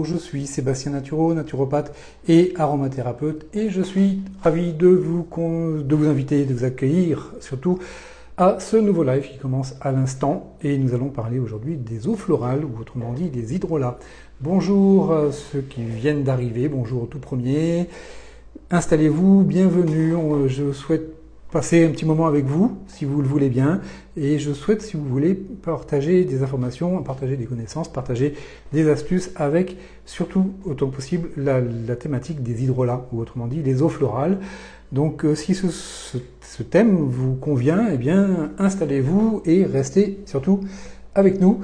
je suis Sébastien Natureau, naturopathe et aromathérapeute et je suis ravi de vous inviter, de vous accueillir surtout à ce nouveau live qui commence à l'instant et nous allons parler aujourd'hui des eaux florales ou autrement dit des hydrolats. Bonjour à ceux qui viennent d'arriver, bonjour au tout premier, installez-vous, bienvenue, je souhaite passer un petit moment avec vous, si vous le voulez bien, et je souhaite, si vous voulez, partager des informations, partager des connaissances, partager des astuces avec, surtout, autant que possible, la thématique des hydrolats, ou autrement dit, les eaux florales. Donc, si ce thème vous convient, eh bien, installez-vous et restez, surtout, avec nous.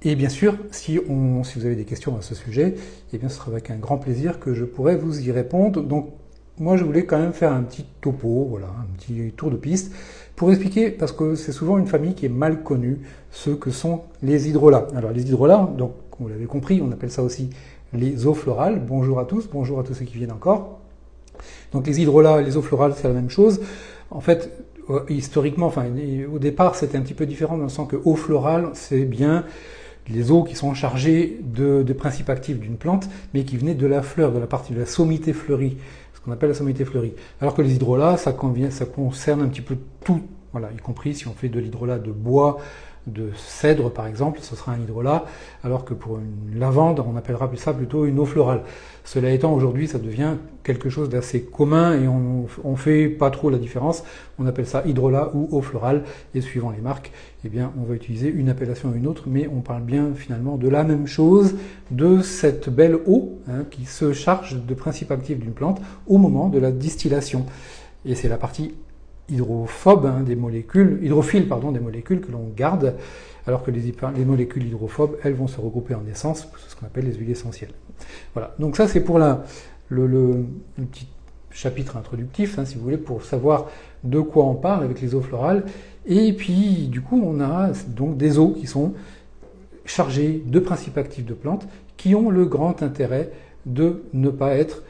Et bien sûr, si vous avez des questions à ce sujet, eh bien, ce sera avec un grand plaisir que je pourrai vous y répondre. Donc, moi, je voulais quand même faire un petit topo, voilà, un petit tour de piste, pour expliquer, parce que c'est souvent une famille qui est mal connue, ce que sont les hydrolats. Alors, les hydrolats, donc, vous l'avez compris, on appelle ça aussi les eaux florales. Bonjour à tous ceux qui viennent encore. Donc, les hydrolats et les eaux florales, c'est la même chose. En fait, historiquement, enfin, au départ, c'était un petit peu différent dans le sens que eau florale, c'est bien les eaux qui sont chargées de principes actifs d'une plante, mais qui venaient de la fleur, de la partie de la sommité fleurie. Qu'on appelle la sommité fleurie. Alors que les hydrolats, ça concerne un petit peu tout, voilà, y compris si on fait de l'hydrolat de bois, de cèdre par exemple, ce sera un hydrolat, alors que pour une lavande, on appellera ça plutôt une eau florale. Cela étant, aujourd'hui, ça devient quelque chose d'assez commun et on fait pas trop la différence. On appelle ça hydrolat ou eau florale, et suivant les marques, eh bien, on va utiliser une appellation ou une autre, mais on parle bien finalement de la même chose, de cette belle eau qui se charge de principes actifs d'une plante au moment de la distillation. Et c'est la partie hydrophobe des molécules, hydrophile des molécules que l'on garde, alors que les molécules hydrophobes, elles vont se regrouper en essence, ce qu'on appelle les huiles essentielles. Voilà, donc ça c'est pour le petit chapitre introductif, si vous voulez, pour savoir de quoi on parle avec les eaux florales. Et puis du coup on a donc des eaux qui sont chargées de principes actifs de plantes, qui ont le grand intérêt de ne pas être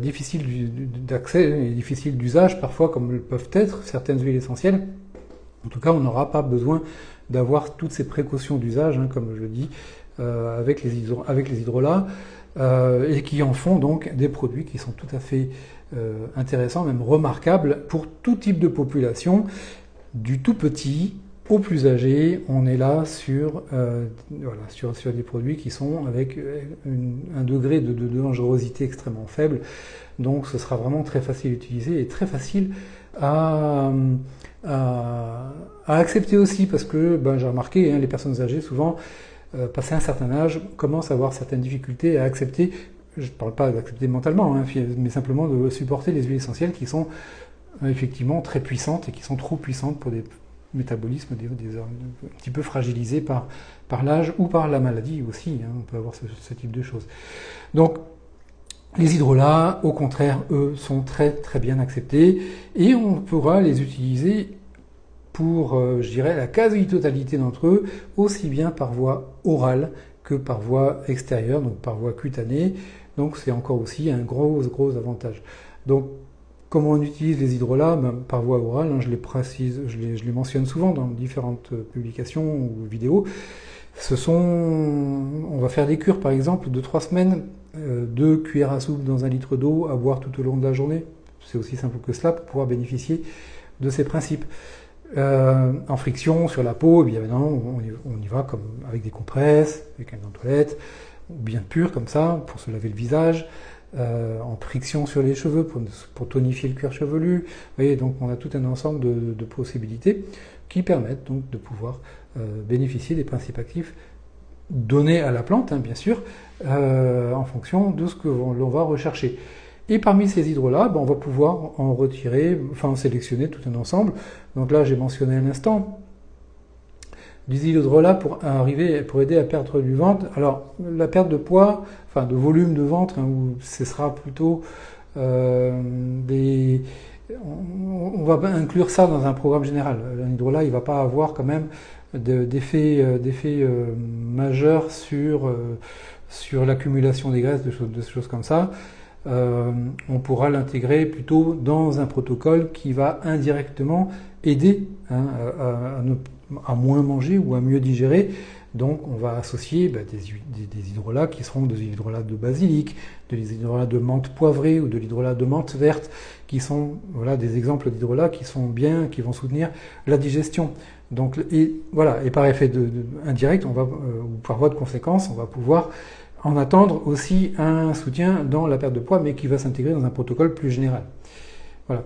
difficile d'accès et difficile d'usage parfois comme le peuvent être certaines huiles essentielles. En tout cas, on n'aura pas besoin d'avoir toutes ces précautions d'usage, comme je le dis, avec les hydrolats, et qui en font donc des produits qui sont tout à fait intéressants, même remarquables pour tout type de population, du tout petit au plus âgé. On est là sur des produits qui sont avec un degré de dangerosité extrêmement faible. Donc ce sera vraiment très facile à utiliser et très facile à accepter aussi, parce que j'ai remarqué, les personnes âgées souvent, passé un certain âge, commencent à avoir certaines difficultés à accepter, je ne parle pas d'accepter mentalement, mais simplement de supporter les huiles essentielles qui sont effectivement très puissantes et qui sont trop puissantes pour des métabolisme un petit peu fragilisé par l'âge ou par la maladie aussi, on peut avoir ce type de choses. Donc les hydrolats, au contraire, eux, sont très très bien acceptés et on pourra les utiliser pour, je dirais, la quasi-totalité d'entre eux, aussi bien par voie orale que par voie extérieure, donc par voie cutanée. Donc c'est encore aussi un gros avantage. Donc comment on utilise les hydrolats? Par voie orale, je les précise, je les mentionne souvent dans différentes publications ou vidéos. On va faire des cures par exemple de 3 semaines, 2 cuillères à soupe dans 1 litre d'eau à boire tout au long de la journée. C'est aussi simple que cela pour pouvoir bénéficier de ces principes. En friction sur la peau, bien évidemment, on y va comme avec des compresses, avec un gant de toilette, ou bien pur comme ça, pour se laver le visage. En friction sur les cheveux pour tonifier le cuir chevelu. Vous voyez, donc on a tout un ensemble de possibilités qui permettent donc de pouvoir bénéficier des principes actifs donnés à la plante, bien sûr, en fonction de ce que l'on va rechercher. Et parmi ces hydrolats, on va pouvoir en en sélectionner tout un ensemble. Donc là, j'ai mentionné à l'instant des hydrolats pour aider à perdre du ventre. Alors, la perte de poids, de volume de ventre, où ce sera plutôt on va inclure ça dans un programme général. Un hydrolat, il ne va pas avoir quand même d'effet majeur sur l'accumulation des graisses, de choses comme ça. On pourra l'intégrer plutôt dans un protocole qui va indirectement aider à moins manger ou à mieux digérer Donc on va associer des hydrolats qui seront des hydrolats de basilic, des hydrolats de menthe poivrée ou de l'hydrolat de menthe verte, qui sont voilà, des exemples d'hydrolats qui sont bien, qui vont soutenir la digestion. Donc, et par effet indirect, ou par voie de conséquence, on va pouvoir en attendre aussi un soutien dans la perte de poids, mais qui va s'intégrer dans un protocole plus général. Voilà.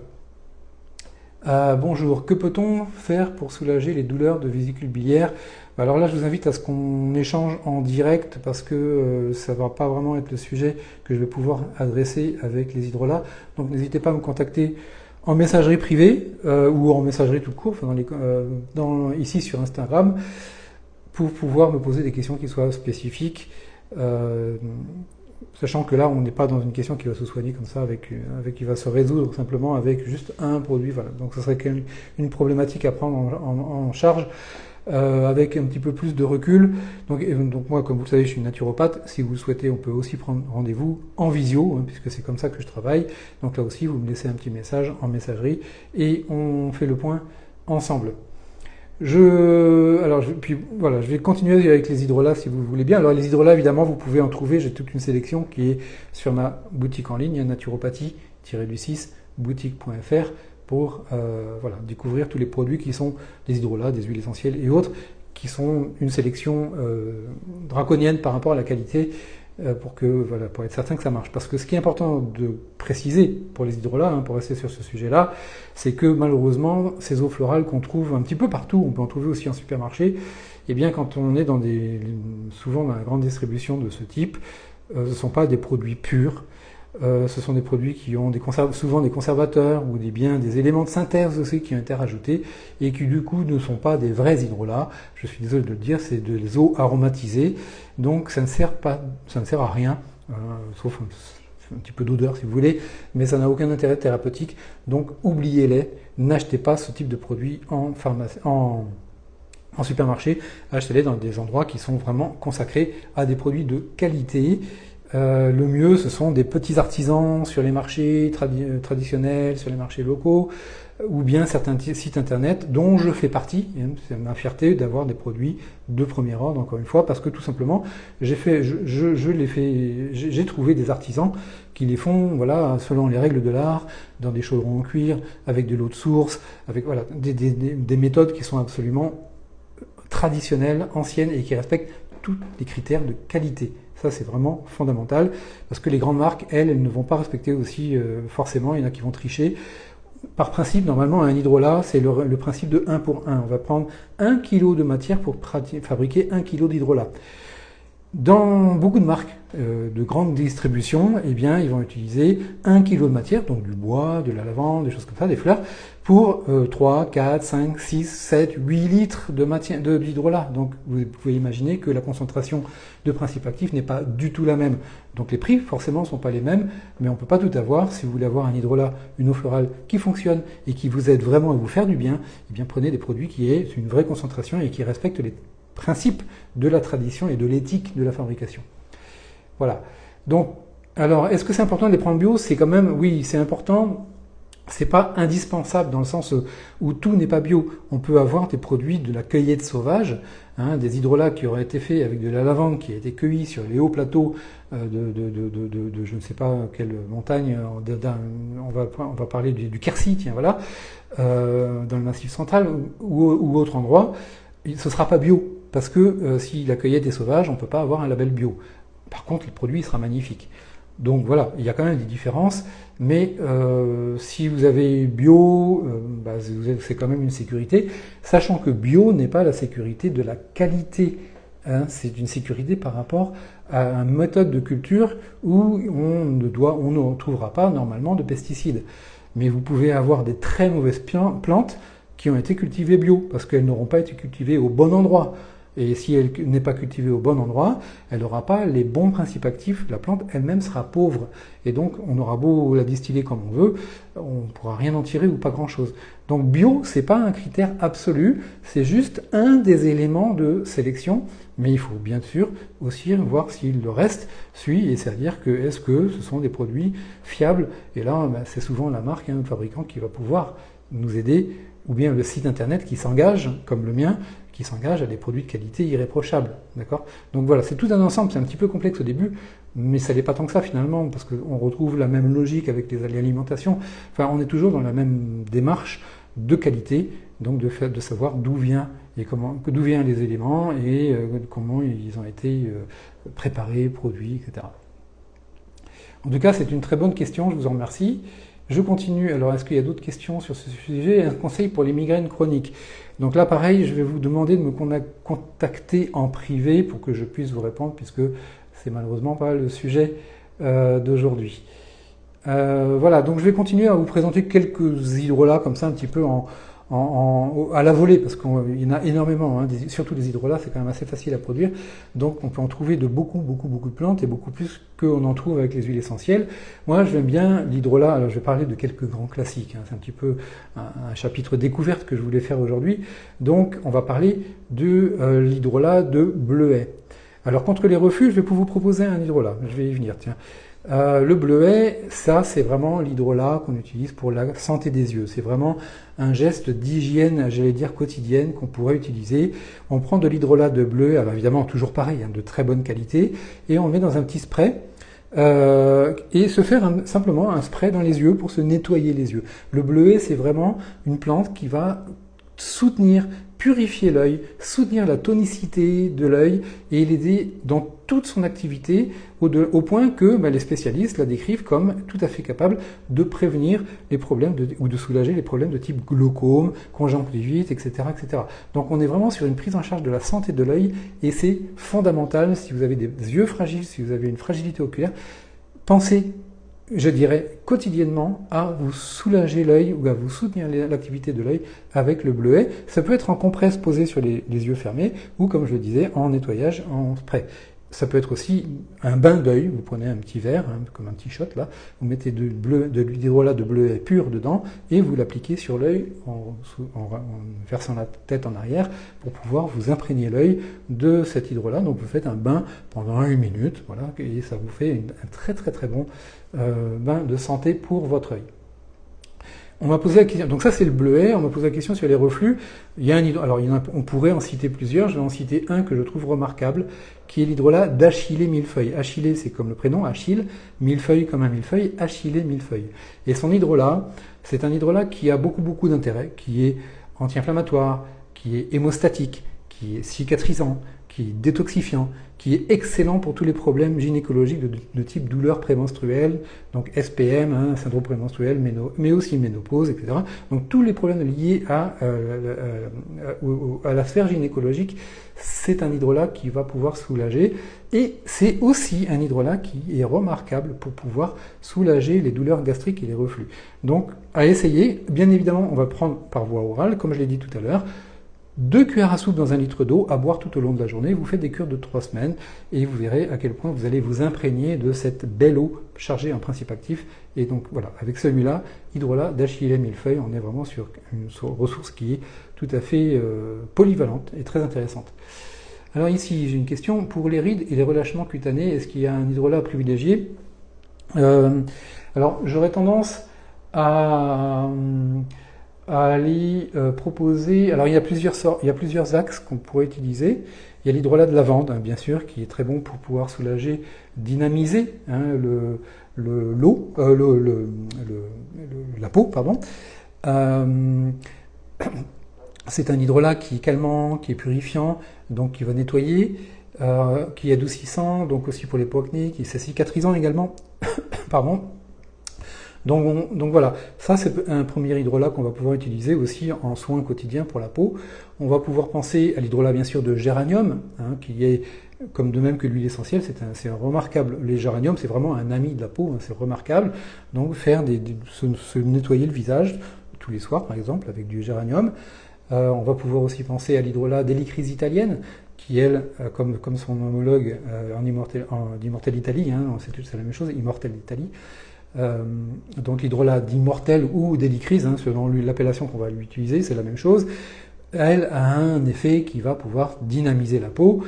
Bonjour, que peut-on faire pour soulager les douleurs de vésicule biliaire? Alors là, je vous invite à ce qu'on échange en direct parce que ça va pas vraiment être le sujet que je vais pouvoir adresser avec les hydrolats. Donc n'hésitez pas à me contacter en messagerie privée ou en messagerie tout court, ici sur Instagram, pour pouvoir me poser des questions qui soient spécifiques. Sachant que là, on n'est pas dans une question qui va se soigner comme ça, qui va se résoudre simplement avec juste un produit. Voilà. Donc, ce serait une problématique à prendre en charge avec un petit peu plus de recul. Donc moi, comme vous le savez, je suis naturopathe. Si vous le souhaitez, on peut aussi prendre rendez-vous en visio, puisque c'est comme ça que je travaille. Donc là aussi, vous me laissez un petit message en messagerie et on fait le point ensemble. Je vais continuer avec les hydrolats si vous voulez bien. Alors les hydrolats, évidemment, vous pouvez en trouver. J'ai toute une sélection qui est sur ma boutique en ligne, naturopathie-du6 boutique.fr pour découvrir tous les produits qui sont des hydrolats, des huiles essentielles et autres, qui sont une sélection draconienne par rapport à la qualité pour être certain que ça marche. Parce que ce qui est important de préciser pour les hydrolats, pour rester sur ce sujet-là, c'est que malheureusement, ces eaux florales qu'on trouve un petit peu partout, on peut en trouver aussi en supermarché, et bien quand on est souvent dans la grande distribution de ce type, ce ne sont pas des produits purs. Ce sont des produits qui ont souvent des conservateurs ou des éléments de synthèse aussi qui ont été rajoutés et qui du coup ne sont pas des vrais hydrolats. Je suis désolé de le dire, c'est des eaux aromatisées, donc ça ne sert à rien, sauf un petit peu d'odeur si vous voulez, mais ça n'a aucun intérêt thérapeutique. Donc oubliez-les, n'achetez pas ce type de produits en supermarché, achetez-les dans des endroits qui sont vraiment consacrés à des produits de qualité. Le mieux, ce sont des petits artisans sur les marchés traditionnels, sur les marchés locaux, ou bien certains sites internet dont je fais partie. C'est ma fierté d'avoir des produits de premier ordre, encore une fois, parce que tout simplement, j'ai trouvé des artisans qui les font, selon les règles de l'art, dans des chaudrons en cuir, avec de l'eau de source, avec des méthodes qui sont absolument traditionnelles, anciennes et qui respectent tous les critères de qualité. Ça, c'est vraiment fondamental, parce que les grandes marques, elles ne vont pas respecter aussi forcément, il y en a qui vont tricher. Par principe, normalement, un hydrolat, c'est le principe de 1 pour 1. On va prendre 1 kg de matière pour fabriquer 1 kg d'hydrolat. Dans beaucoup de marques de grande distribution, ils vont utiliser 1 kg de matière, donc du bois, de la lavande, des choses comme ça, des fleurs, pour 3, 4, 5, 6, 7, 8 litres d'hydrolat. Donc vous pouvez imaginer que la concentration de principes actifs n'est pas du tout la même. Donc les prix, forcément, ne sont pas les mêmes, mais on ne peut pas tout avoir. Si vous voulez avoir un hydrolat, une eau florale qui fonctionne et qui vous aide vraiment à vous faire du bien, prenez des produits qui aient une vraie concentration et qui respectent les principes de la tradition et de l'éthique de la fabrication. Voilà. Donc, alors, est-ce que c'est important de les prendre bio? C'est quand même, oui, c'est important. C'est pas indispensable dans le sens où tout n'est pas bio. On peut avoir des produits de la cueillette sauvage, des hydrolats qui auraient été faits avec de la lavande qui a été cueillie sur les hauts plateaux de je ne sais pas quelle montagne. On va parler du Quercy, tiens, voilà, dans le Massif central ou autre endroit. Ce sera pas bio. Parce que si la cueillette est sauvage, on ne peut pas avoir un label bio. Par contre, le produit sera magnifique. Donc voilà, il y a quand même des différences, mais si vous avez bio, c'est quand même une sécurité, sachant que bio n'est pas la sécurité de la qualité. C'est une sécurité par rapport à une méthode de culture où on ne trouvera pas normalement de pesticides. Mais vous pouvez avoir des très mauvaises plantes qui ont été cultivées bio, parce qu'elles n'auront pas été cultivées au bon endroit. Et si elle n'est pas cultivée au bon endroit, elle n'aura pas les bons principes actifs, la plante elle-même sera pauvre. Et donc on aura beau la distiller comme on veut, on ne pourra rien en tirer ou pas grand-chose. Donc bio, c'est pas un critère absolu, c'est juste un des éléments de sélection, mais il faut bien sûr aussi voir si le reste suit, et c'est-à-dire que est-ce que ce sont des produits fiables. Et là, c'est souvent la marque, le fabricant qui va pouvoir nous aider, ou bien le site internet qui s'engage, comme le mien, qui s'engage à des produits de qualité irréprochable. D'accord? Donc voilà, c'est tout un ensemble, c'est un petit peu complexe au début, mais ça n'est pas tant que ça finalement, parce qu'on retrouve la même logique avec l'alimentations. Enfin, on est toujours dans la même démarche de qualité, donc de savoir d'où viennent les éléments et comment ils ont été préparés, produits, etc. En tout cas, c'est une très bonne question, je vous en remercie. Je continue. Alors, est-ce qu'il y a d'autres questions sur ce sujet? Un conseil pour les migraines chroniques. Donc là, pareil, je vais vous demander de me contacter en privé pour que je puisse vous répondre, puisque c'est malheureusement pas le sujet d'aujourd'hui. Voilà, donc je vais continuer à vous présenter quelques hydrolats comme ça, un petit peu à la volée, parce qu'il y en a énormément, hein, surtout les hydrolats, c'est quand même assez facile à produire, donc on peut en trouver de beaucoup de plantes, et beaucoup plus qu'on en trouve avec les huiles essentielles. Moi, j'aime bien l'hydrolat, alors je vais parler de quelques grands classiques, hein, c'est un petit peu un chapitre découverte que je voulais faire aujourd'hui, donc on va parler de l'hydrolat de bleuet. Alors contre les reflux, je vais vous proposer un hydrolat, je vais y venir, tiens. Le bleuet, ça c'est vraiment l'hydrolat qu'on utilise pour la santé des yeux. C'est vraiment un geste d'hygiène, j'allais dire quotidienne, qu'on pourrait utiliser. On prend de l'hydrolat de bleuet, alors évidemment toujours pareil, hein, de très bonne qualité, et on le met dans un petit spray. Et se faire simplement un spray dans les yeux pour se nettoyer les yeux. Le bleuet, c'est vraiment une plante qui va soutenir, purifier l'œil, soutenir la tonicité de l'œil et l'aider dans toute son activité au point que les spécialistes la décrivent comme tout à fait capable de prévenir les problèmes ou de soulager les problèmes de type glaucome, conjonctivite, etc., etc. Donc on est vraiment sur une prise en charge de la santé de l'œil et c'est fondamental si vous avez des yeux fragiles, si vous avez une fragilité oculaire. Pensez, je dirais, quotidiennement à vous soulager l'œil ou à vous soutenir l'activité de l'œil avec le bleuet. Ça peut être en compresse posée sur les yeux fermés ou, comme je le disais, en nettoyage en spray. Ça peut être aussi un bain d'œil. Vous prenez un petit verre, hein, comme un petit shot là, vous mettez de l'hydrolat de bleuet pur dedans et vous l'appliquez sur l'œil en versant la tête en arrière pour pouvoir vous imprégner l'œil de cet hydrolat. Donc vous faites un bain pendant 1 minute, voilà, et ça vous fait un très bon bain de santé pour votre œil. On m'a posé la question, donc ça c'est le bleuet, on m'a posé la question sur les reflux. On pourrait en citer plusieurs, je vais en citer un que je trouve remarquable, qui est l'hydrolat d'Achillée millefeuille. Achillée, c'est comme le prénom, Achille, millefeuille comme un millefeuille, Achillée millefeuille. Et son hydrolat, c'est un hydrolat qui a beaucoup d'intérêt, qui est anti-inflammatoire, qui est hémostatique, qui est cicatrisant, qui est détoxifiant, qui est excellent pour tous les problèmes gynécologiques de type douleur prémenstruelle, donc SPM, hein, syndrome prémenstruel, mais aussi ménopause, etc. Donc tous les problèmes liés à la sphère gynécologique, c'est un hydrolat qui va pouvoir soulager. Et c'est aussi un hydrolat qui est remarquable pour pouvoir soulager les douleurs gastriques et les reflux. Donc à essayer, bien évidemment, on va prendre par voie orale, comme je l'ai dit tout à l'heure, 2 cuillères à soupe dans 1 litre d'eau à boire tout au long de la journée. Vous faites des cures de 3 semaines et vous verrez à quel point vous allez vous imprégner de cette belle eau chargée en principes actifs. Et donc voilà, avec celui-là, hydrolat d'Achillée millefeuille, on est vraiment sur une ressource qui est tout à fait polyvalente et très intéressante. Alors ici, j'ai une question. Pour les rides et les relâchements cutanés, est-ce qu'il y a un hydrolat à privilégier? Alors, j'aurais tendance à aller proposer. Alors il y a plusieurs axes qu'on pourrait utiliser. Il y a l'hydrolat de lavande, hein, bien sûr, qui est très bon pour pouvoir soulager, dynamiser hein, la peau, pardon. C'est un hydrolat qui est calmant, qui est purifiant, donc qui va nettoyer, qui est adoucissant, donc aussi pour les peaux acnéiques, qui est cicatrisant également. Pardon. Donc voilà, ça c'est un premier hydrolat qu'on va pouvoir utiliser aussi en soins quotidiens pour la peau. On va pouvoir penser à l'hydrolat bien sûr de géranium, hein, qui est comme de même que l'huile essentielle, c'est un remarquable. Les géraniums, c'est vraiment un ami de la peau, hein, c'est remarquable. Donc faire se nettoyer le visage tous les soirs par exemple avec du géranium. On va pouvoir aussi penser à l'hydrolat d'Hélichrys italienne, qui elle, comme son homologue d'Immortelle Italie, hein, c'est la même chose, Immortelle Italie. Donc l'hydrolat d'Immortelle ou d'Hélichrys, hein, selon l'appellation qu'on va lui utiliser, c'est la même chose. Elle a un effet qui va pouvoir dynamiser la peau.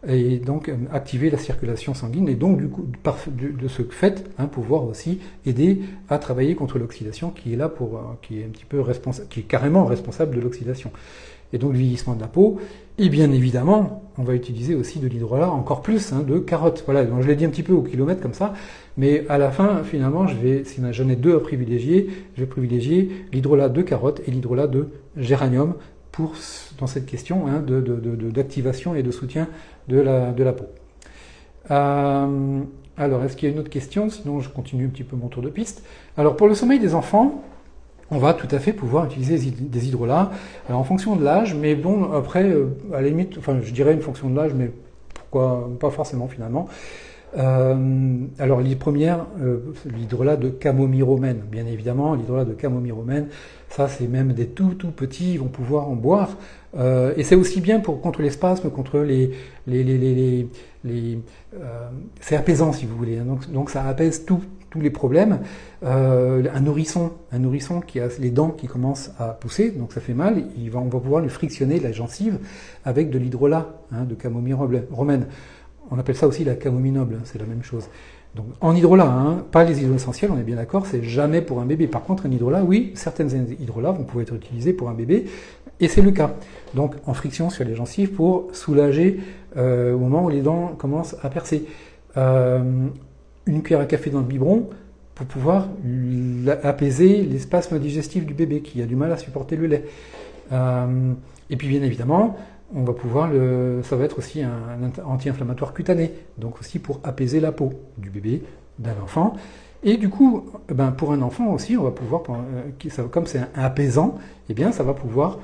et donc activer la circulation sanguine et donc du coup de ce fait pouvoir aussi aider à travailler contre l'oxydation qui est là qui est un petit peu responsable, qui est carrément responsable de l'oxydation et donc le vieillissement de la peau. Et bien évidemment, on va utiliser aussi de l'hydrolat, encore plus de carottes. Voilà, donc je l'ai dit un petit peu au kilomètre comme ça, mais à la fin, finalement, si j'en ai deux à privilégier, je vais privilégier l'hydrolat de carotte et l'hydrolat de géranium dans cette question d'activation et de soutien de la peau. Alors, est-ce qu'il y a une autre question? Sinon, je continue un petit peu mon tour de piste. Alors, pour le sommeil des enfants, on va tout à fait pouvoir utiliser des hydrolats, alors en fonction de l'âge, mais bon, après, à la limite, enfin, je dirais une fonction de l'âge, mais pourquoi pas forcément finalement. Alors, les premières, l'hydrolat de camomille romaine, bien évidemment, l'hydrolat de camomille romaine, ça, c'est même des tout petits, ils vont pouvoir en boire, et c'est aussi bien contre les spasmes, contre c'est apaisant, si vous voulez, donc ça apaise tous les problèmes. Un nourrisson qui a les dents qui commencent à pousser, donc ça fait mal, on va pouvoir lui frictionner la gencive avec de l'hydrolat de camomille romaine. On appelle ça aussi la camomille noble, c'est la même chose. Donc en hydrolat, pas les hydrolats essentiels, on est bien d'accord, c'est jamais pour un bébé. Par contre, un hydrolat, oui, certaines hydrolats vont pouvoir être utilisés pour un bébé, et c'est le cas. Donc en friction sur les gencives pour soulager au moment où les dents commencent à percer. Une cuillère à café dans le biberon pour pouvoir apaiser les spasmes digestifs du bébé qui a du mal à supporter le lait. Et puis bien évidemment, on va pouvoir ça va être aussi un anti-inflammatoire cutané, donc aussi pour apaiser la peau du bébé, d'un enfant. Et du coup, pour un enfant aussi, on va pouvoir, comme c'est un apaisant, eh bien ça va pouvoir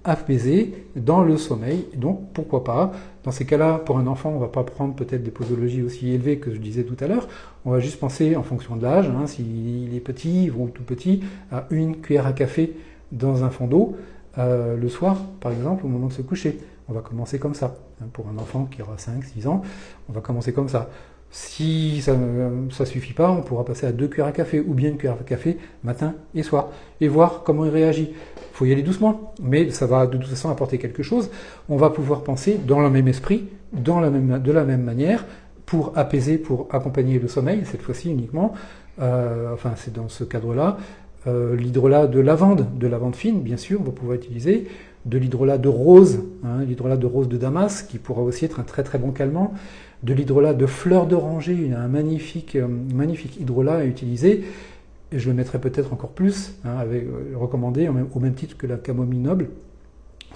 apaiser dans le sommeil. Donc pourquoi pas, dans ces cas-là, pour un enfant, on ne va pas prendre peut-être des posologies aussi élevées que je disais tout à l'heure, on va juste penser en fonction de l'âge, s'il est petit ou tout petit, à une cuillère à café dans un fond d'eau, le soir, par exemple, au moment de se coucher. On va commencer comme ça. Pour un enfant qui aura 5-6 ans, on va commencer comme ça. Si ça ne suffit pas, on pourra passer à 2 cuillères à café ou bien une cuillère à café matin et soir et voir comment il réagit. Il faut y aller doucement, mais ça va de toute façon apporter quelque chose. On va pouvoir penser dans le même esprit, de la même manière, pour apaiser, pour accompagner le sommeil, cette fois-ci uniquement. C'est dans ce cadre-là. L'hydrolat de lavande fine, bien sûr, on va pouvoir utiliser. De l'hydrolat de rose, l'hydrolat de rose de Damas, qui pourra aussi être un très très bon calmant. De l'hydrolat de fleur d'oranger, un magnifique hydrolat à utiliser. Et je le mettrai peut-être encore plus, recommandé au même titre que la camomille noble.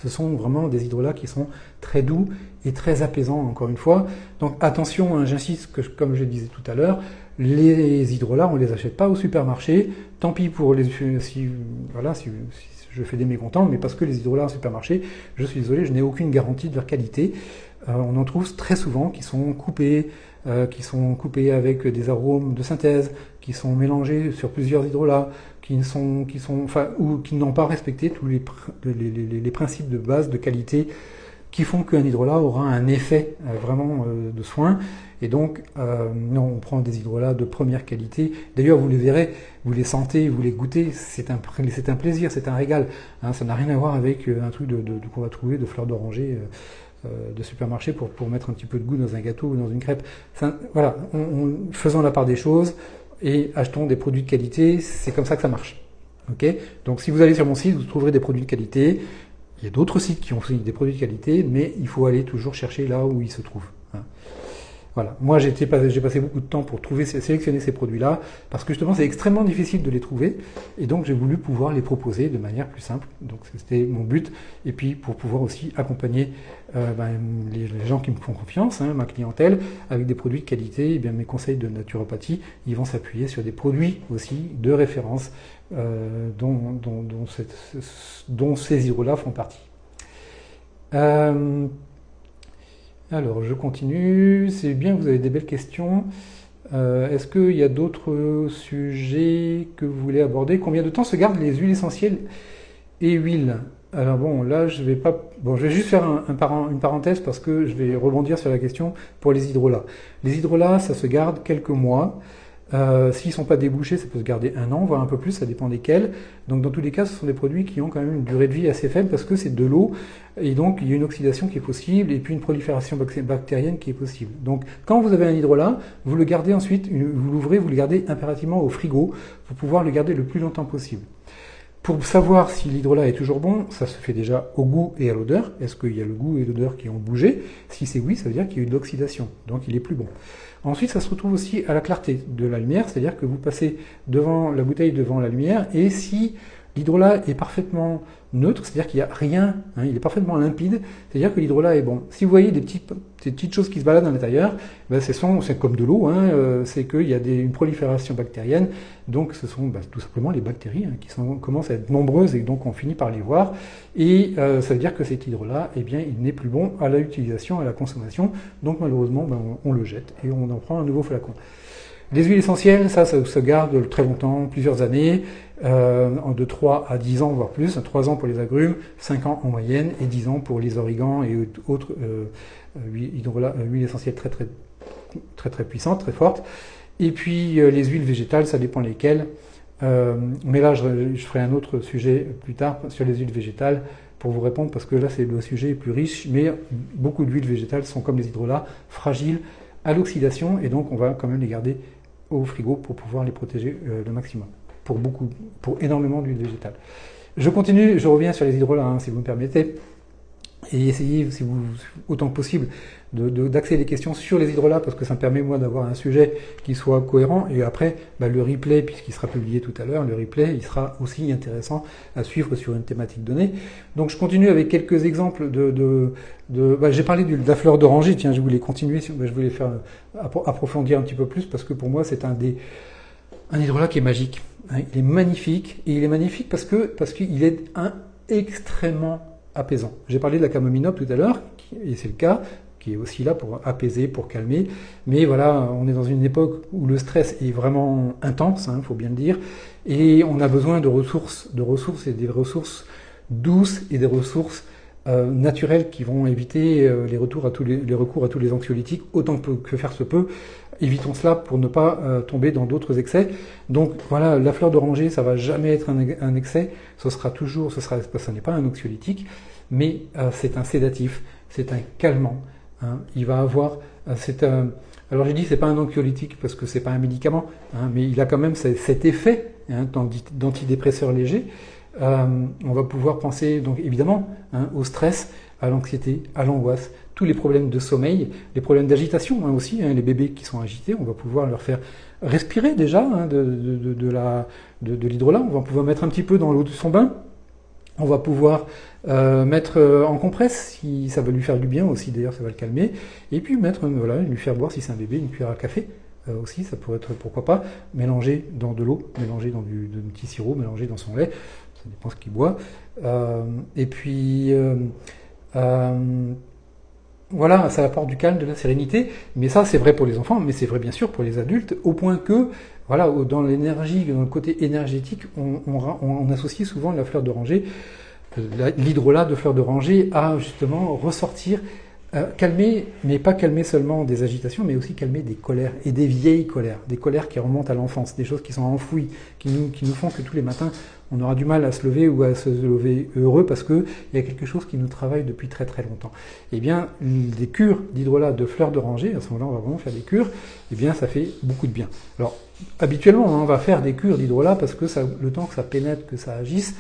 Ce sont vraiment des hydrolats qui sont très doux et très apaisants, encore une fois. Donc attention, j'insiste, comme je le disais tout à l'heure, les hydrolats, on ne les achète pas au supermarché. Tant pis pour si je fais des mécontents, mais parce que les hydrolats au supermarché, je suis désolé, je n'ai aucune garantie de leur qualité. On en trouve très souvent qui sont coupés avec des arômes de synthèse, qui sont mélangés sur plusieurs hydrolats, ou qui n'ont pas respecté tous les principes de base de qualité qui font qu'un hydrolat aura un effet vraiment de soin. Et donc, non, on prend des hydrolats de première qualité. D'ailleurs, vous les verrez, vous les sentez, vous les goûtez, c'est un plaisir, c'est un régal. Ça n'a rien à voir avec un truc qu'on va trouver de fleurs d'oranger de supermarché pour mettre un petit peu de goût dans un gâteau ou dans une crêpe. Voilà, faisons la part des choses et achetons des produits de qualité, c'est comme ça que ça marche. Okay, donc si vous allez sur mon site, vous trouverez des produits de qualité. Il y a d'autres sites qui ont aussi des produits de qualité, mais il faut aller toujours chercher là où ils se trouvent. Voilà. Moi, j'ai passé beaucoup de temps pour sélectionner ces produits-là, parce que justement, c'est extrêmement difficile de les trouver, et donc j'ai voulu pouvoir les proposer de manière plus simple. Donc c'était mon but, et puis pour pouvoir aussi accompagner les gens qui me font confiance, ma clientèle, avec des produits de qualité. Et bien mes conseils de naturopathie, ils vont s'appuyer sur des produits aussi de référence dont ces hydrolats font partie. Alors, je continue. C'est bien, vous avez des belles questions. Est-ce qu'il y a d'autres sujets que vous voulez aborder? Combien de temps se gardent les huiles essentielles et huiles? Alors bon, là, je vais juste faire une parenthèse parce que je vais rebondir sur la question pour les hydrolats. Les hydrolats, ça se garde quelques mois. S'ils ne sont pas débouchés, ça peut se garder 1 an, voire un peu plus, ça dépend desquels. Donc dans tous les cas, ce sont des produits qui ont quand même une durée de vie assez faible parce que c'est de l'eau et donc il y a une oxydation qui est possible et puis une prolifération bactérienne qui est possible. Donc quand vous avez un hydrolat, vous le gardez ensuite, vous l'ouvrez, vous le gardez impérativement au frigo pour pouvoir le garder le plus longtemps possible. Pour savoir si l'hydrolat est toujours bon, ça se fait déjà au goût et à l'odeur. Est-ce qu'il y a le goût et l'odeur qui ont bougé? Si c'est oui, ça veut dire qu'il y a eu de l'oxydation, donc il est plus bon. Ensuite, ça se retrouve aussi à la clarté de la lumière, c'est-à-dire que vous passez devant la bouteille devant la lumière, et si l'hydrolat est parfaitement neutre, c'est-à-dire qu'il n'y a rien, hein, il est parfaitement limpide, c'est-à-dire que l'hydrolat est bon. Si vous voyez des petites choses qui se baladent à l'intérieur, ben c'est comme de l'eau, hein, c'est qu'il y a une prolifération bactérienne, donc ce sont tout simplement les bactéries qui commencent à être nombreuses et donc on finit par les voir, et ça veut dire que cet hydrolat, eh bien, il n'est plus bon à l'utilisation, à la consommation, donc malheureusement on le jette et on en prend un nouveau flacon. Les huiles essentielles, ça se garde très longtemps, plusieurs années, de 3 à 10 ans, voire plus, 3 ans pour les agrumes, 5 ans en moyenne, et 10 ans pour les origans et autres huiles essentielles très puissantes, très fortes. Et puis les huiles végétales, ça dépend lesquelles. Mais là, je ferai un autre sujet plus tard sur les huiles végétales pour vous répondre, parce que là, le sujet est plus riche, mais beaucoup d'huiles végétales sont comme les hydrolats, fragiles à l'oxydation, et donc on va quand même les garder au frigo pour pouvoir les protéger le maximum, pour énormément d'huile végétale. Je continue, je reviens sur les hydrolats, si vous me permettez, et essayez, autant que possible, d'axer les questions sur les hydrolats, parce que ça me permet, moi, d'avoir un sujet qui soit cohérent, et après, le replay, puisqu'il sera publié tout à l'heure, le replay, il sera aussi intéressant à suivre sur une thématique donnée. Donc, je continue avec quelques exemples j'ai parlé de la fleur d'oranger, tiens, je voulais continuer, je voulais faire approfondir un petit peu plus, parce que pour moi, c'est un hydrolat qui est magique. Hein, il est magnifique, et il est magnifique parce qu'il est extrêmement apaisant. J'ai parlé de la camomille noble tout à l'heure, et c'est le cas, qui est aussi là pour apaiser, pour calmer. Mais voilà, on est dans une époque où le stress est vraiment intense, faut bien le dire, et on a besoin de ressources et des ressources douces et des ressources naturelles qui vont éviter les recours à tous les anxiolytiques autant que faire se peut. Évitons cela pour ne pas tomber dans d'autres excès. Donc voilà, la fleur d'oranger, ça va jamais être un excès. Ça n'est pas un anxiolytique, mais c'est un sédatif, c'est un calmant. Hein. Il va avoir, alors j'ai dit c'est pas un anxiolytique parce que c'est pas un médicament, mais il a quand même cet effet d'antidépresseur léger. On va pouvoir penser donc évidemment au stress, à l'anxiété, à l'angoisse, tous les problèmes de sommeil, les problèmes d'agitation aussi, les bébés qui sont agités, on va pouvoir leur faire respirer déjà de l'hydrolat, on va pouvoir mettre un petit peu dans l'eau de son bain, on va pouvoir mettre en compresse si ça va lui faire du bien aussi, d'ailleurs ça va le calmer, et puis lui faire boire si c'est un bébé une cuillère à café. Aussi, ça pourrait être, pourquoi pas, mélanger dans de l'eau, mélanger dans du petit sirop, mélanger dans son lait, ça dépend ce qu'il boit. Et puis, voilà, ça apporte du calme, de la sérénité, mais ça c'est vrai pour les enfants, mais c'est vrai bien sûr pour les adultes, au point que, voilà, dans l'énergie, dans le côté énergétique, on associe souvent la fleur d'oranger, l'hydrolat de fleur d'oranger à justement ressortir, calmer, mais pas calmer seulement des agitations, mais aussi calmer des colères, et des vieilles colères, des colères qui remontent à l'enfance, des choses qui sont enfouies, qui nous font que tous les matins, on aura du mal à se lever ou à se lever heureux parce qu'il y a quelque chose qui nous travaille depuis très très longtemps. Eh bien, des cures d'hydrolat de fleurs d'oranger, à ce moment-là, on va vraiment faire des cures, eh bien, ça fait beaucoup de bien. Alors, habituellement, on va faire des cures d'hydrolat parce que le temps que ça pénètre, que ça agisse,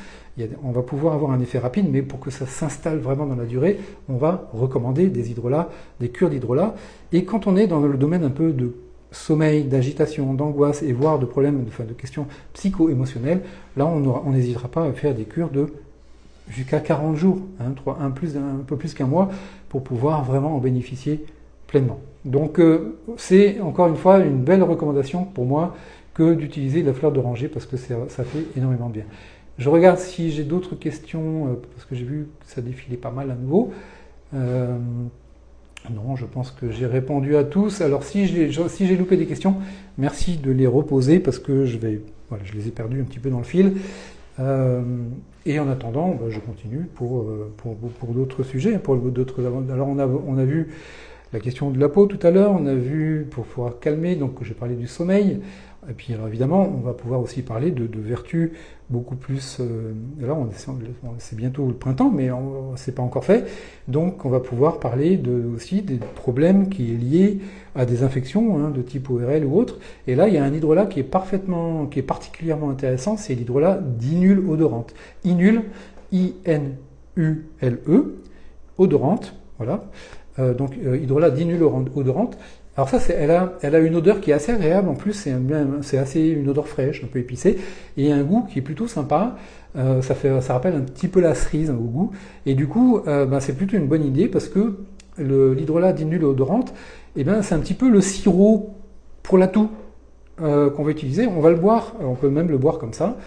on va pouvoir avoir un effet rapide, mais pour que ça s'installe vraiment dans la durée, on va recommander des hydrolats, des cures d'hydrolat. Et quand on est dans le domaine un peu de sommeil, d'agitation, d'angoisse et voire de problèmes, de questions psycho-émotionnelles, là on n'hésitera pas à faire des cures de jusqu'à 40 jours, un peu plus qu'un mois, pour pouvoir vraiment en bénéficier pleinement. Donc c'est encore une fois une belle recommandation pour moi que d'utiliser la fleur d'oranger parce que ça fait énormément de bien. Je regarde si j'ai d'autres questions, parce que j'ai vu que ça défilait pas mal à nouveau. Non, je pense que j'ai répondu à tous. Alors si j'ai loupé des questions, merci de les reposer parce que je les ai perdues un petit peu dans le fil. Et en attendant, je continue pour d'autres sujets, pour d'autres. Alors on a vu la question de la peau tout à l'heure, on a vu pour pouvoir calmer, donc j'ai parlé du sommeil. Et puis alors évidemment, on va pouvoir aussi parler de vertus beaucoup plus... là, c'est bientôt le printemps, mais c'est pas encore fait. Donc on va pouvoir parler aussi des problèmes qui est liés à des infections de type ORL ou autre. Et là, il y a un hydrolat qui est particulièrement intéressant, c'est l'hydrolat d'inule odorante. Inule, I-N-U-L-E, odorante, voilà. Donc hydrolat d'inule odorante. Alors ça, elle a une odeur qui est assez agréable, en plus c'est assez une odeur fraîche, un peu épicée, et un goût qui est plutôt sympa. Ça rappelle un petit peu la cerise au goût, et du coup c'est plutôt une bonne idée parce que l'hydrolat d'inule odorante, c'est un petit peu le sirop pour la toux qu'on va utiliser. On va le boire, on peut même le boire comme ça.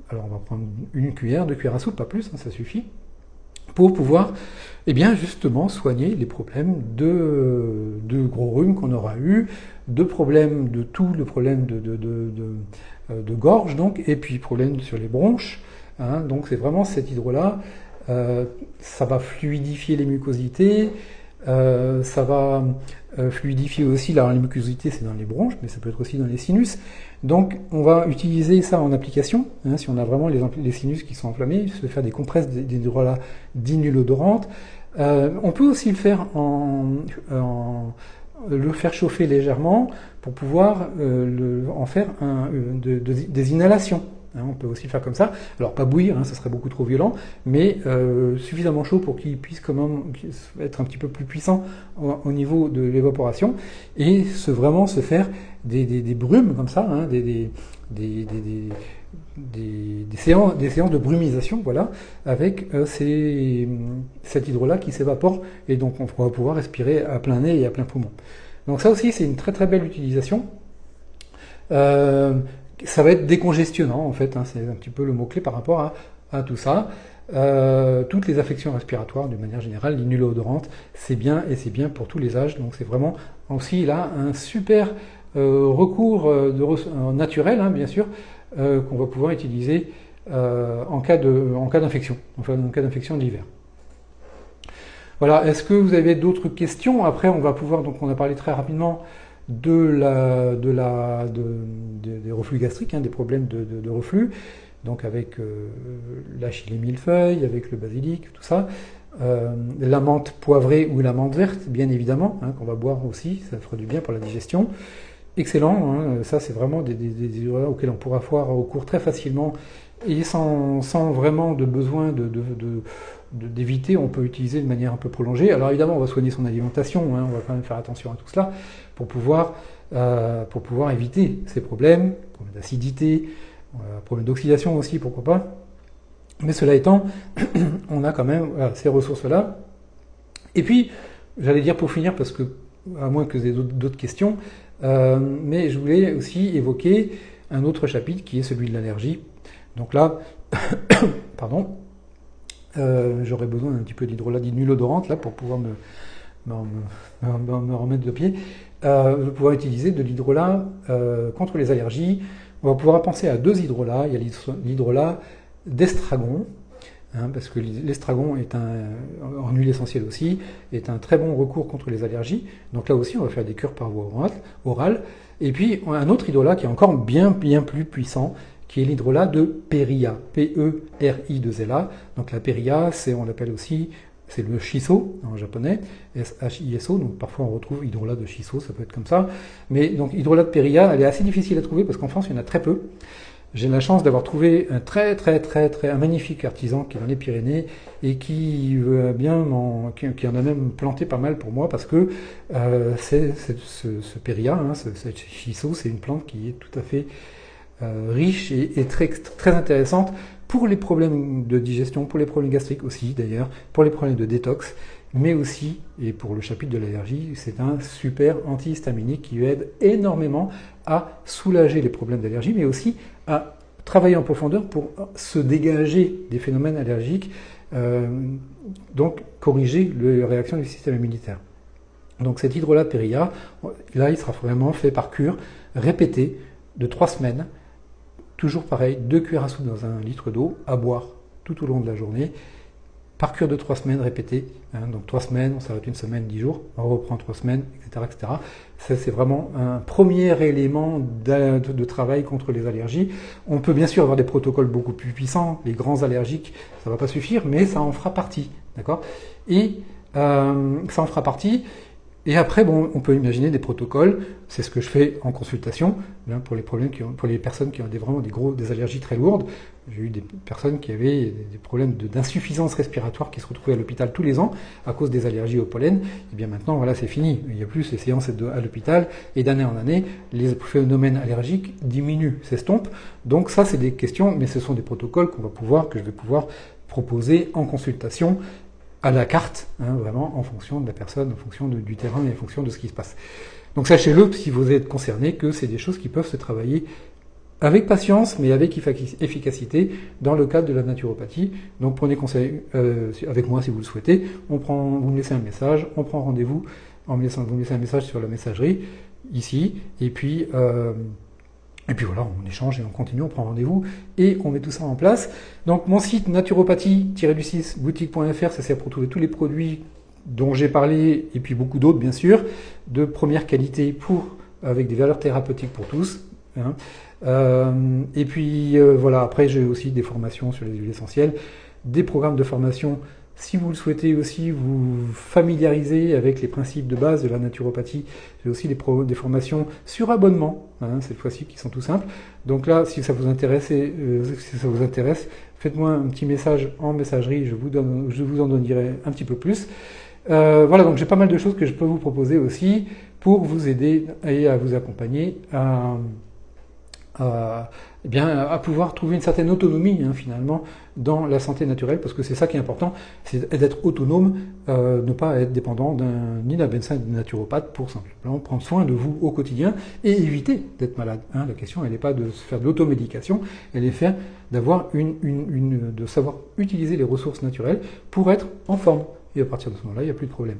Alors on va prendre une cuillère, 2 cuillères à soupe, pas plus, ça suffit, pour pouvoir justement soigner les problèmes de gros rhume qu'on aura eu, de problèmes de toux, de problèmes de gorge, donc, et puis problèmes sur les bronches. Donc c'est vraiment cet hydrolat, ça va fluidifier les mucosités, ça va fluidifier aussi, là les mucosités c'est dans les bronches, mais ça peut être aussi dans les sinus. Donc on va utiliser ça en application, si on a vraiment les sinus qui sont enflammés, se faire des compresses d'hydrolat d'inule odorante. On peut aussi le faire le faire chauffer légèrement pour pouvoir en faire des inhalations. On peut aussi faire comme ça. Alors pas bouillir, ça serait beaucoup trop violent, mais suffisamment chaud pour qu'il puisse quand même être un petit peu plus puissant au niveau de l'évaporation et vraiment se faire des brumes comme ça, des séances de brumisation, voilà, avec cet hydrolat qui s'évapore et donc on va pouvoir respirer à plein nez et à plein poumon. Donc ça aussi c'est une très très belle utilisation. Ça va être décongestionnant en fait, c'est un petit peu le mot-clé par rapport à tout ça. Toutes les affections respiratoires, de manière générale, l'inule odorante, c'est bien et c'est bien pour tous les âges. Donc c'est vraiment aussi là un super recours naturel, bien sûr, qu'on va pouvoir utiliser en cas d'infection, enfin en cas d'infection de l'hiver. Voilà, est-ce que vous avez d'autres questions? Après, on va pouvoir, donc on a parlé très rapidement des reflux gastriques, des problèmes de reflux, donc avec les millefeuilles, avec le basilic, tout ça, la menthe poivrée ou la menthe verte, bien évidemment, qu'on va boire aussi, ça fera du bien pour la digestion. Excellent, ça c'est vraiment des hydrolats auxquels on pourra avoir recours très facilement et sans vraiment de besoin d'éviter, on peut utiliser de manière un peu prolongée. Alors évidemment, on va soigner son alimentation, on va quand même faire attention à tout cela pour pouvoir éviter ces problèmes d'acidité, problèmes d'oxydation aussi, pourquoi pas. Mais cela étant, on a quand même ces ressources-là. Et puis, j'allais dire pour finir, parce que, à moins que vous ayez d'autres questions, mais je voulais aussi évoquer un autre chapitre qui est celui de l'allergie. Donc là, pardon, j'aurais besoin d'un petit peu d'hydrolat d'inule odorante là pour pouvoir me remettre de pied. De pouvoir utiliser de l'hydrolat contre les allergies. On va pouvoir penser à 2 hydrolats. Il y a l'hydrolat d'estragon, parce que l'estragon est en huile essentielle aussi, est un très bon recours contre les allergies. Donc là aussi, on va faire des cures par voie orale. Et puis, on a un autre hydrolat qui est encore bien plus puissant, qui est l'hydrolat de Péria, P-E-R-I-2-L-A. Donc la Péria, on l'appelle aussi, c'est le shiso en japonais, S-H-I-S-O, donc parfois on retrouve hydrolat de shiso, ça peut être comme ça. Mais donc hydrolat de Péria, elle est assez difficile à trouver parce qu'en France il y en a très peu. J'ai la chance d'avoir trouvé un un magnifique artisan qui est dans les Pyrénées et qui qui en a même planté pas mal pour moi parce que ce Péria, ce shiso, c'est une plante qui est tout à fait riche et très intéressante pour les problèmes de digestion, pour les problèmes gastriques aussi d'ailleurs, pour les problèmes de détox, mais aussi, et pour le chapitre de l'allergie, c'est un super antihistaminique qui aide énormément à soulager les problèmes d'allergie, mais aussi à travailler en profondeur pour se dégager des phénomènes allergiques, donc corriger les réactions du système immunitaire. Donc cet hydrolat de Péria, là il sera vraiment fait par cure, répété, de 3 semaines, toujours pareil, 2 cuillères à soupe dans 1 litre d'eau, à boire tout au long de la journée. par cure de 3 semaines répétées. Donc 3 semaines, on s'arrête une semaine, 10 jours, on reprend 3 semaines, etc. etc. Ça, c'est vraiment un premier élément de travail contre les allergies. On peut bien sûr avoir des protocoles beaucoup plus puissants. Les grands allergiques, ça ne va pas suffire, mais ça en fera partie. D'accord ? Et ça en fera partie. Et après, bon, on peut imaginer des protocoles. C'est ce que je fais en consultation pour les personnes qui ont vraiment des allergies très lourdes. J'ai eu des personnes qui avaient des problèmes d'insuffisance respiratoire qui se retrouvaient à l'hôpital tous les ans à cause des allergies au pollen. Et bien maintenant, voilà, c'est fini. Il n'y a plus ces séances à l'hôpital. Et d'année en année, les phénomènes allergiques diminuent, s'estompent. Donc ça, c'est des questions, mais ce sont des protocoles que je vais pouvoir proposer en consultation à la carte, vraiment en fonction de la personne, en fonction du terrain et en fonction de ce qui se passe. Donc sachez-le, si vous êtes concerné, que c'est des choses qui peuvent se travailler avec patience, mais avec efficacité dans le cadre de la naturopathie. Donc prenez conseil avec moi si vous le souhaitez. Vous me laissez un message, on prend rendez-vous, vous me laissez un message sur la messagerie, ici, et puis voilà, on échange et on continue, on prend rendez-vous et on met tout ça en place. Donc mon site naturopathie-boutique.fr, ça sert pour trouver tous les produits dont j'ai parlé et puis beaucoup d'autres bien sûr, de première qualité avec des valeurs thérapeutiques pour tous. Et puis voilà, après j'ai aussi des formations sur les huiles essentielles, des programmes de formation. Si vous le souhaitez aussi vous familiariser avec les principes de base de la naturopathie, j'ai aussi des formations sur abonnement, cette fois-ci qui sont tout simples. Donc là, si ça vous intéresse, faites-moi un petit message en messagerie, je vous en donnerai un petit peu plus. Voilà, donc j'ai pas mal de choses que je peux vous proposer aussi pour vous aider et à vous accompagner à pouvoir trouver une certaine autonomie finalement dans la santé naturelle, parce que c'est ça qui est important, c'est d'être autonome, ne pas être dépendant ni d'un médecin ni d'un naturopathe pour simplement prendre soin de vous au quotidien et éviter d'être malade. La question, elle n'est pas de se faire de l'automédication, elle est d'avoir de savoir utiliser les ressources naturelles pour être en forme. Et à partir de ce moment-là, il n'y a plus de problème.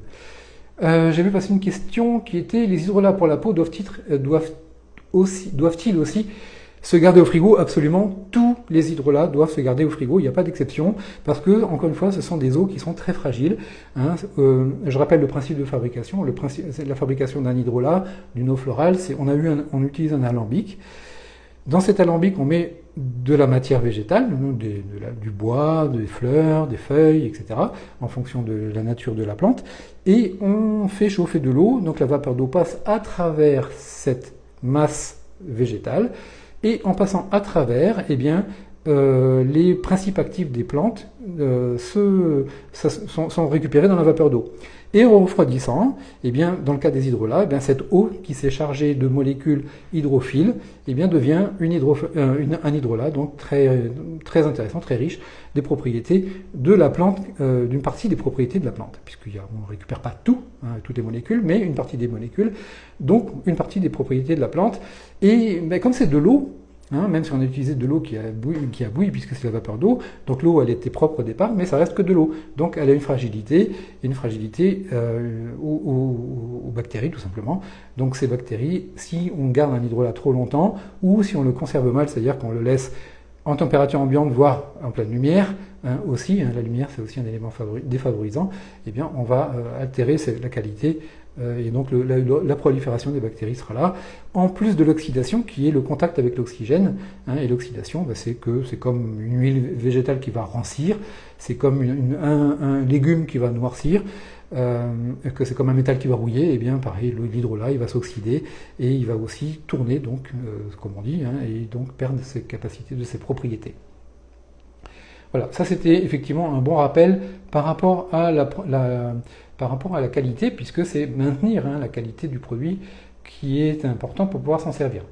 J'ai vu passer une question qui était: les hydrolats pour la peau doivent-ils aussi se garder au frigo? Absolument, tous les hydrolats doivent se garder au frigo, il n'y a pas d'exception, parce que, encore une fois, ce sont des eaux qui sont très fragiles. Je rappelle le principe de fabrication. La fabrication d'un hydrolat, d'une eau florale, on utilise un alambic. Dans cet alambic, on met de la matière végétale, du bois, des fleurs, des feuilles, etc., en fonction de la nature de la plante, et on fait chauffer de l'eau, donc la vapeur d'eau passe à travers cette masse végétale, et en passant à travers, les principes actifs des plantes sont récupérés dans la vapeur d'eau. Et en refroidissant, dans le cas des hydrolats, cette eau qui s'est chargée de molécules hydrophiles, devient un hydrolat, donc très, très intéressant, très riche des propriétés de la plante, d'une partie des propriétés de la plante, puisqu'on ne récupère pas toutes les molécules, mais une partie des molécules, donc une partie des propriétés de la plante. Et comme c'est de l'eau, même si on a utilisé de l'eau qui a bouilli puisque c'est la vapeur d'eau, donc l'eau elle était propre au départ, mais ça reste que de l'eau. Donc elle a une fragilité aux bactéries tout simplement. Donc ces bactéries, si on garde un hydrolat trop longtemps, ou si on le conserve mal, c'est-à-dire qu'on le laisse en température ambiante, voire en pleine lumière, aussi, la lumière c'est aussi un élément défavorisant, on va altérer la qualité. Et donc la prolifération des bactéries sera là, en plus de l'oxydation qui est le contact avec l'oxygène. Et l'oxydation, c'est comme une huile végétale qui va rancir, c'est comme un légume qui va noircir, que c'est comme un métal qui va rouiller. Pareil, l'hydrolat il va s'oxyder et il va aussi tourner, donc comme on dit, et donc perdre ses capacités, de ses propriétés. Voilà, ça c'était effectivement un bon rappel par rapport à la qualité, puisque c'est maintenir la qualité du produit qui est important pour pouvoir s'en servir.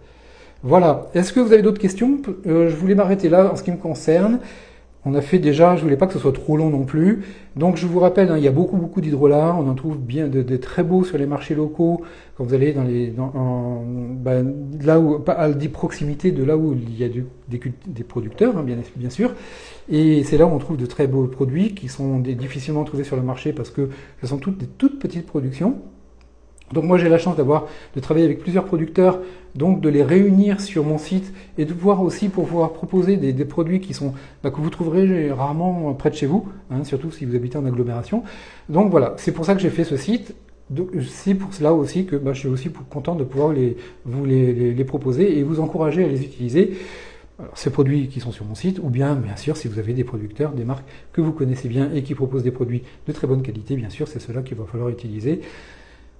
Voilà, est-ce que vous avez d'autres questions? Je voulais m'arrêter là en ce qui me concerne. On a fait déjà, je voulais pas que ce soit trop long non plus. Donc je vous rappelle, il y a beaucoup d'hydrolats, on en trouve bien de très beaux sur les marchés locaux, quand vous allez là où, à proximité de là où il y a des producteurs, bien sûr. Et c'est là où on trouve de très beaux produits qui sont difficilement trouvés sur le marché parce que ce sont toutes des toutes petites productions. Donc moi j'ai la chance de travailler avec plusieurs producteurs, donc de les réunir sur mon site et de pouvoir aussi pouvoir proposer des produits qui sont que vous trouverez rarement près de chez vous, hein, surtout si vous habitez en agglomération. Donc voilà, c'est pour ça que j'ai fait ce site. C'est pour cela aussi que je suis aussi content de pouvoir vous les proposer et vous encourager à les utiliser. Alors, ces produits qui sont sur mon site, ou bien sûr si vous avez des producteurs, des marques que vous connaissez bien et qui proposent des produits de très bonne qualité, bien sûr c'est cela qu'il va falloir utiliser.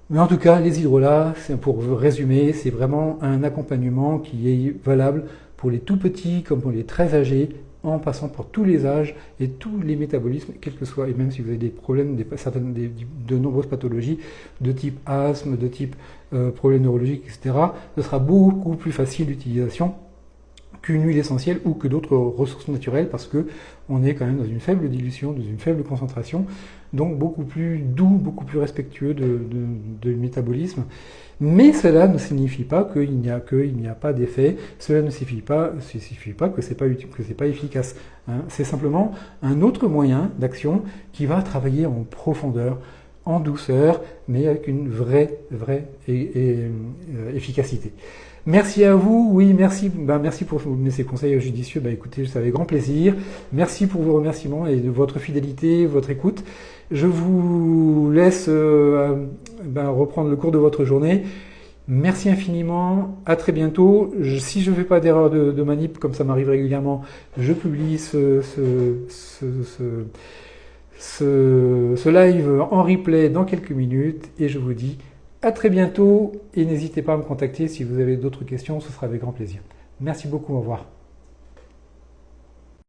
Mais en tout cas, les hydrolats, pour résumer, c'est vraiment un accompagnement qui est valable pour les tout petits comme pour les très âgés, en passant par tous les âges et tous les métabolismes, quels que soient, et même si vous avez des problèmes, de nombreuses pathologies de type asthme, de type problèmes neurologiques, etc., ce sera beaucoup plus facile d'utilisation qu'une huile essentielle ou que d'autres ressources naturelles parce que on est quand même dans une faible dilution, dans une faible concentration, donc beaucoup plus doux, beaucoup plus respectueux de métabolisme. Mais cela ne signifie pas qu'il n'y a pas d'effet, cela ne signifie pas que c'est pas efficace. Hein. C'est simplement un autre moyen d'action qui va travailler en profondeur, en douceur, mais avec une vraie efficacité. Merci à vous, oui, merci pour ces conseils judicieux, écoutez, c'est avec grand plaisir. Merci pour vos remerciements et de votre fidélité, votre écoute. Je vous laisse reprendre le cours de votre journée. Merci infiniment, à très bientôt. Si je ne fais pas d'erreur de manip, comme ça m'arrive régulièrement, je publie ce live en replay dans quelques minutes et je vous dis à très bientôt et n'hésitez pas à me contacter si vous avez d'autres questions, ce sera avec grand plaisir. Merci beaucoup, au revoir.